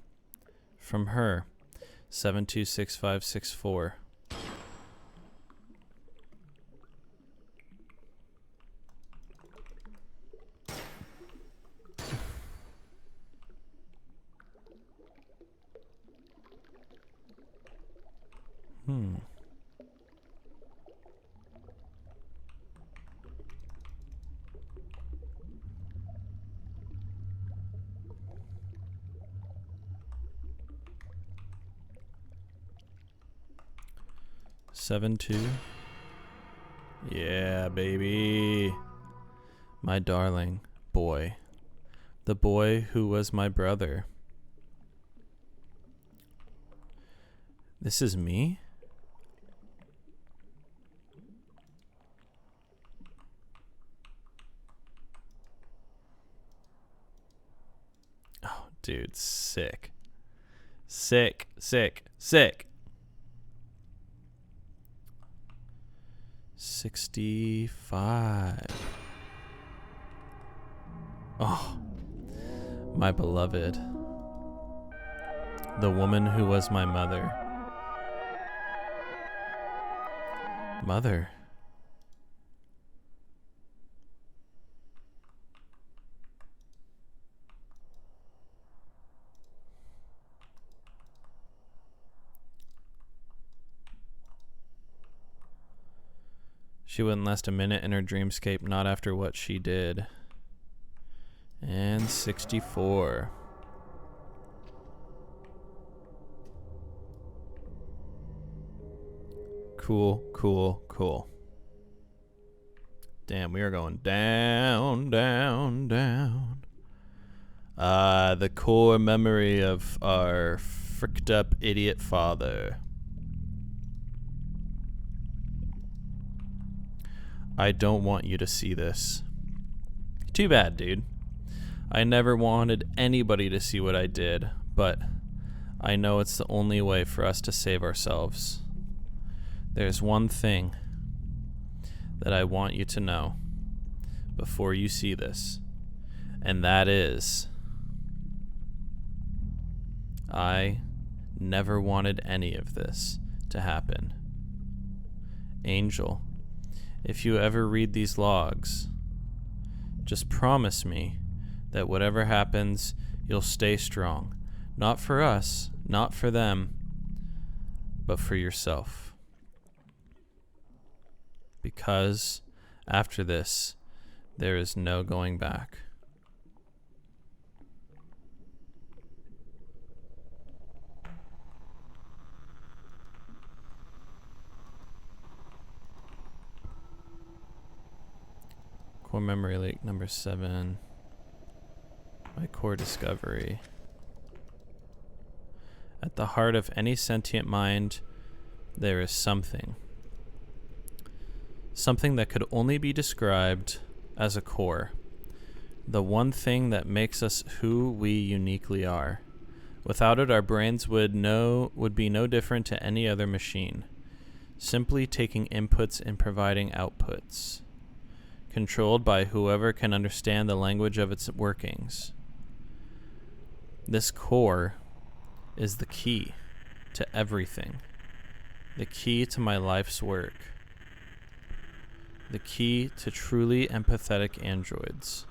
Speaker 1: from her. 726564. 7-2. Yeah, baby. My darling boy. The boy who was my brother. This is me? Oh, dude, sick. Sick, sick, sick. 65. Oh, my beloved. The woman who was my mother. Mother. She wouldn't last a minute in her dreamscape, not after what she did. And 64. Cool, cool, cool. Damn, we are going down, down, down. The core memory of our fricked up idiot father. I don't want you to see this. Too bad, dude. I never wanted anybody to see what I did, but I know it's the only way for us to save ourselves. There's one thing that I want you to know before you see this, and that is I never wanted any of this to happen. Angel, if you ever read these logs, just promise me that whatever happens, you'll stay strong. Not for us, not for them, but for yourself. Because after this, there is no going back. Core memory leak number 7. My core discovery. At the heart of any sentient mind, there is something. Something that could only be described as a core. The one thing that makes us who we uniquely are. Without it, our brains would be no different to any other machine. Simply taking inputs and providing outputs. Controlled by whoever can understand the language of its workings. This core is the key to everything. The key to my life's work. The key to truly empathetic androids.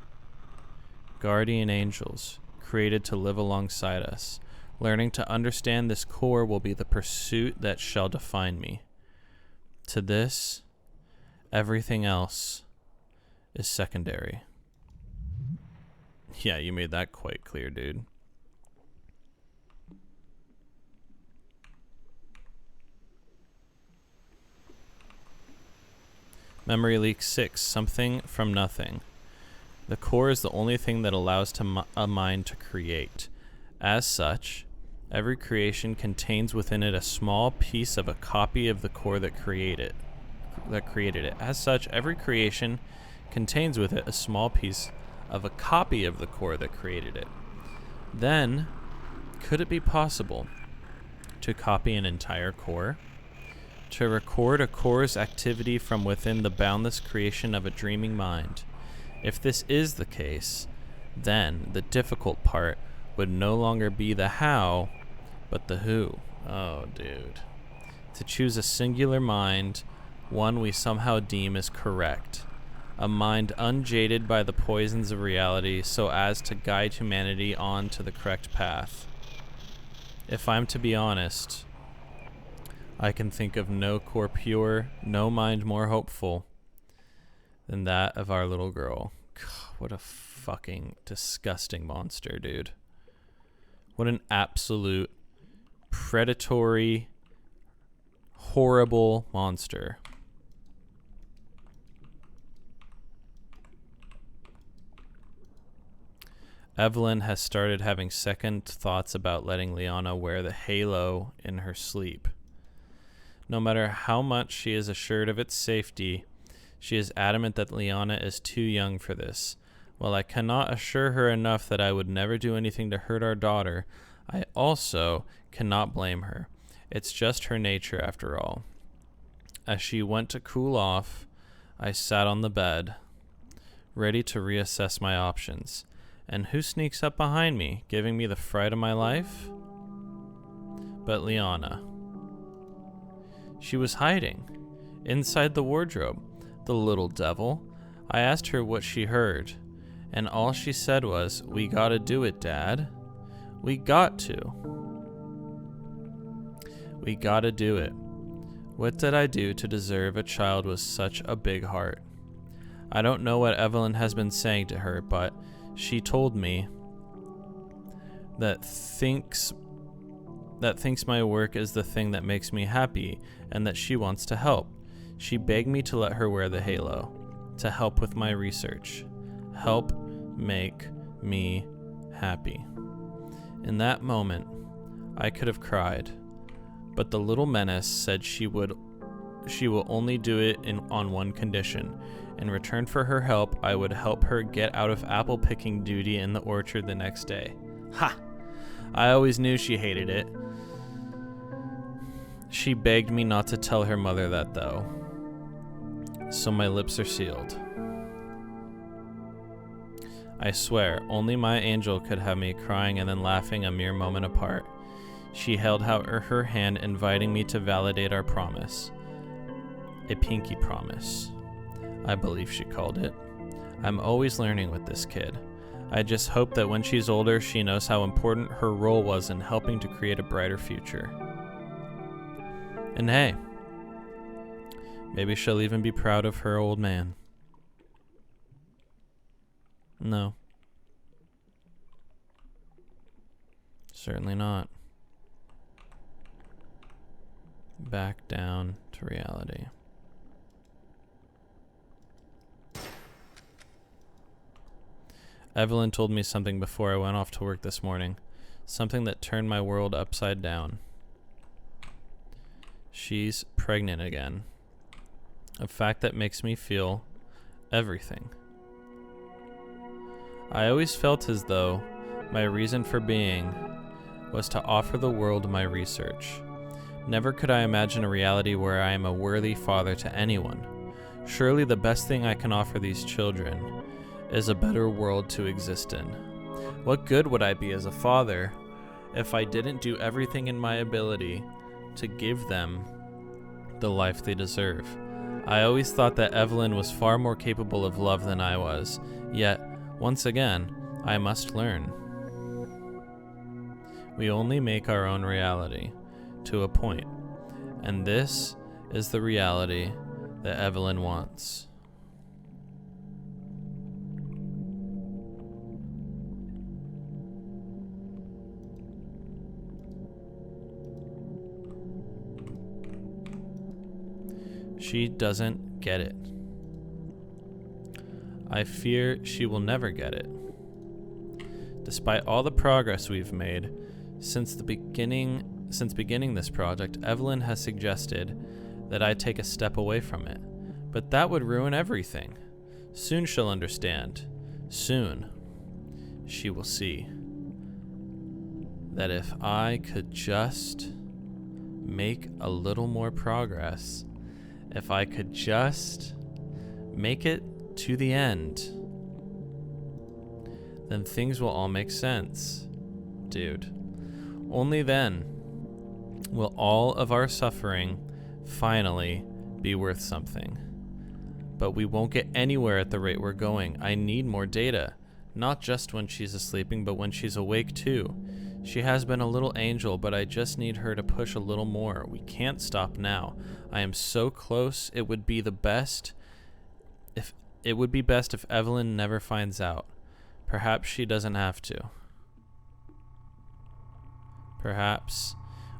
Speaker 1: Guardian angels, created to live alongside us. Learning to understand this core will be the pursuit that shall define me. To this, everything else is secondary. Yeah, you made that quite clear, dude. Memory leak 6, something from nothing. The core is the only thing that allows a mind to create. As such, every creation contains within it a small piece of a copy of the core that created it. As such, every creation contains with it a small piece of a copy of the core that created it. Then, could it be possible to copy an entire core? To record a core's activity from within the boundless creation of a dreaming mind? If this is the case, then the difficult part would no longer be the how, but the who. Oh, dude. To choose a singular mind, one we somehow deem as correct. A mind unjaded by the poisons of reality so as to guide humanity on to the correct path. If I'm to be honest, I can think of no core pure, no mind more hopeful than that of our little girl. God, what a fucking disgusting monster, dude. What an absolute predatory, horrible monster. Evelyn has started having second thoughts about letting Liana wear the halo in her sleep. No matter how much she is assured of its safety, she is adamant that Liana is too young for this. While I cannot assure her enough that I would never do anything to hurt our daughter, I also cannot blame her. It's just her nature after all. As she went to cool off, I sat on the bed, ready to reassess my options. And who sneaks up behind me, giving me the fright of my life? But Liana. She was hiding, inside the wardrobe, the little devil. I asked her what she heard, and all she said was, "We gotta do it, Dad. We got to. We gotta do it." What did I do to deserve a child with such a big heart? I don't know what Evelyn has been saying to her, but she told me that thinks my work is the thing that makes me happy and that she wants to help. She begged me to let her wear the halo, to help with my research. Help make me happy. In that moment, I could have cried, but the little menace said she will only do it on one condition. In return for her help, I would help her get out of apple picking duty in the orchard the next day. Ha! I always knew she hated it. She begged me not to tell her mother that, though. So my lips are sealed. I swear, only my angel could have me crying and then laughing a mere moment apart. She held out her hand, inviting me to validate our promise. A pinky promise, I believe she called it. I'm always learning with this kid. I just hope that when she's older, she knows how important her role was in helping to create a brighter future. And hey, maybe she'll even be proud of her old man. No. Certainly not. Back down to reality. Evelyn told me something before I went off to work this morning. Something that turned my world upside down. She's pregnant again. A fact that makes me feel everything. I always felt as though my reason for being was to offer the world my research. Never could I imagine a reality where I am a worthy father to anyone. Surely the best thing I can offer these children is a better world to exist in. What good would I be as a father if I didn't do everything in my ability to give them the life they deserve? I always thought that Evelyn was far more capable of love than I was, yet once again, I must learn. We only make our own reality, to a point, and this is the reality that Evelyn wants. She doesn't get it. I fear she will never get it. Despite all the progress we've made since beginning this project, Evelyn has suggested that I take a step away from it. But that would ruin everything. Soon she'll understand. Soon she will see that if I could just make a little more progress, if I could just make it to the end, then things will all make sense, dude. Only then will all of our suffering finally be worth something. But we won't get anywhere at the rate we're going. I need more data, not just when she's sleeping, but when she's awake too. She has been a little angel, but I just need her to push a little more. We can't stop now. I am so close. It would be best if Evelyn never finds out. Perhaps she doesn't have to. Perhaps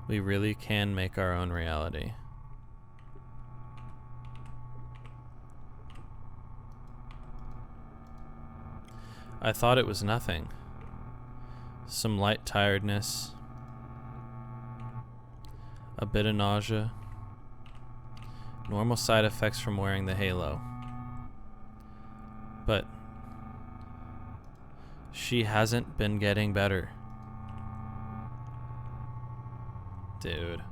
Speaker 1: we really can make our own reality. I thought it was nothing. Some light tiredness. A bit of nausea. Normal side effects from wearing the halo. But she hasn't been getting better. Dude.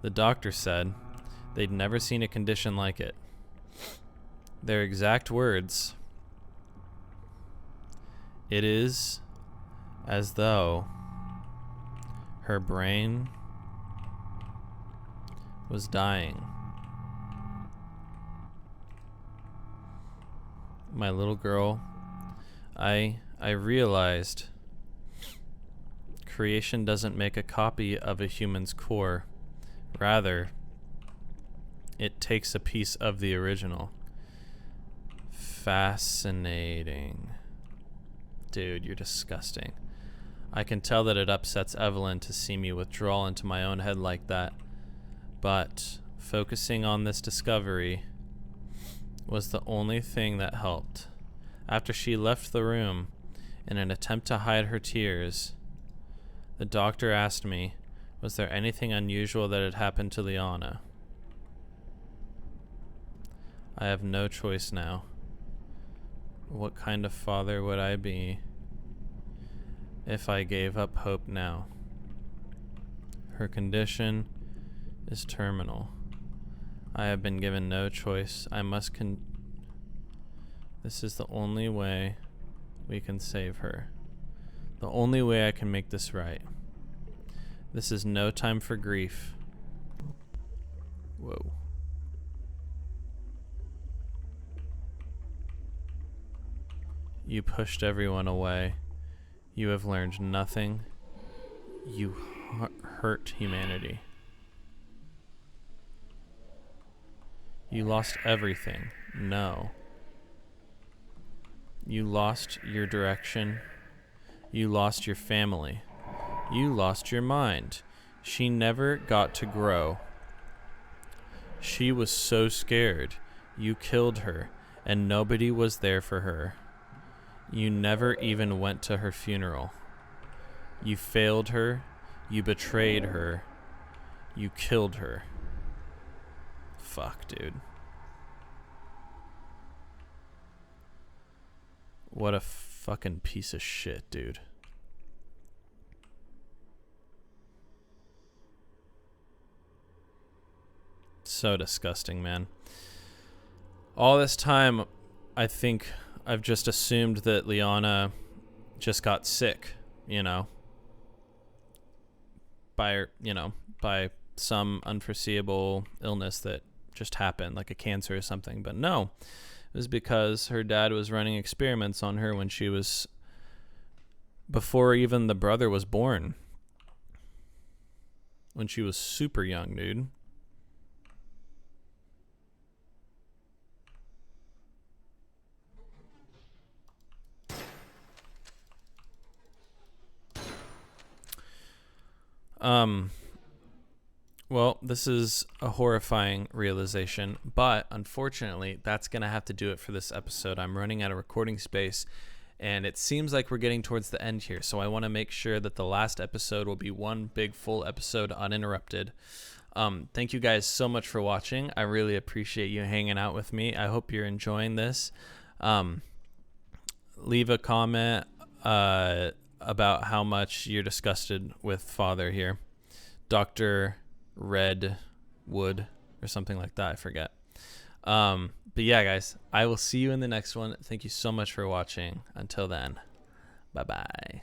Speaker 1: The doctor said they'd never seen a condition like it. Their exact words: it is as though her brain was dying. My little girl, I realized creation doesn't make a copy of a human's core. Rather, it takes a piece of the original. Fascinating. Dude, you're disgusting. I can tell that it upsets Evelyn to see me withdraw into my own head like that. But focusing on this discovery was the only thing that helped. After she left the room, in an attempt to hide her tears, the doctor asked me, was there anything unusual that had happened to Liana? I have no choice now. What kind of father would I be if I gave up hope now? Her condition is terminal. I have been given no choice. I must This is the only way we can save her. The only way I can make this right. This is no time for grief. Whoa. You pushed everyone away. You have learned nothing. You hurt humanity. You lost everything. No. You lost your direction. You lost your family. You lost your mind. She never got to grow. She was so scared. You killed her, and nobody was there for her. You never even went to her funeral. You failed her. You betrayed her. You killed her. Fuck, dude. What a fucking piece of shit, dude. So disgusting, man. All this time, I think I've just assumed that Liana just got sick, by some unforeseeable illness that just happened, like a cancer or something. But no, it was because her dad was running experiments on her when she was, before even the brother was born. When she was super young, dude. Well, this is a horrifying realization, but unfortunately, that's going to have to do it for this episode. I'm running out of recording space, and it seems like we're getting towards the end here, so I want to make sure that the last episode will be one big full episode uninterrupted. Thank you guys so much for watching. I really appreciate you hanging out with me. I hope you're enjoying this. Leave a comment about how much you're disgusted with Father here. Dr. Redwood or something like that. I forget. But yeah, guys, I will see you in the next one. Thank you so much for watching. Until then, bye-bye.